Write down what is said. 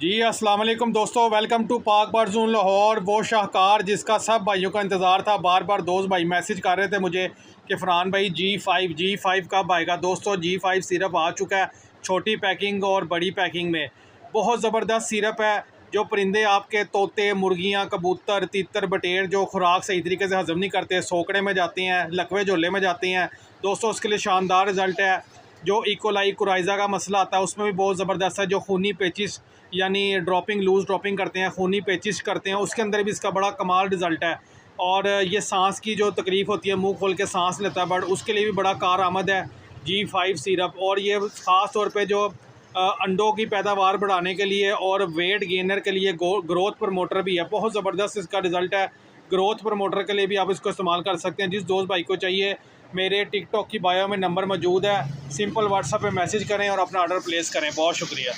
जी अस्सलाम वालेकुम दोस्तों, वेलकम टू पाक बर्ज़ून लाहौर। वो शाहकार जिसका सब भाइयों का इंतज़ार था। बार बार दोस्त भाई मैसेज कर रहे थे मुझे कि फ़रहान भाई जी5 कब आएगा। दोस्तों जी5 सिरप आ चुका है, छोटी पैकिंग और बड़ी पैकिंग में। बहुत ज़बरदस्त सिरप है। जो परिंदे आपके तोते, मुर्गियाँ, कबूतर, तीतर, बटेर जो खुराक सही तरीके से हज़म नहीं करते, सोकड़े में जाते हैं, लकवे झोले में जाते हैं, दोस्तों उसके लिए शानदार रिज़ल्ट है। जो इकोलाई कोराइज़ा का मसला आता है उसमें भी बहुत ज़बरदस्त है। जो खूनी पेचिश यानी ड्रॉपिंग, लूज़ ड्रॉपिंग करते हैं, खूनी पेचिश करते हैं, उसके अंदर भी इसका बड़ा कमाल रिज़ल्ट है। और ये सांस की जो तकलीफ़ होती है, मुंह खोल के सांस लेता है बर्ड, उसके लिए भी बड़ा कारआमद है जी5 सिरप। और ये ख़ास तौर पे जो अंडों की पैदावार बढ़ाने के लिए और वेट गेनर के लिए ग्रोथ प्रमोटर भी है। बहुत ज़बरदस्त इसका रिज़ल्ट है। ग्रोथ प्रमोटर के लिए भी आप इसको इस्तेमाल कर सकते हैं। जिस दोस्त भाई को चाहिए, मेरे टिकटॉक की बायो में नंबर मौजूद है, सिंपल व्हाट्सएप पे मैसेज करें और अपना ऑर्डर प्लेस करें। बहुत शुक्रिया।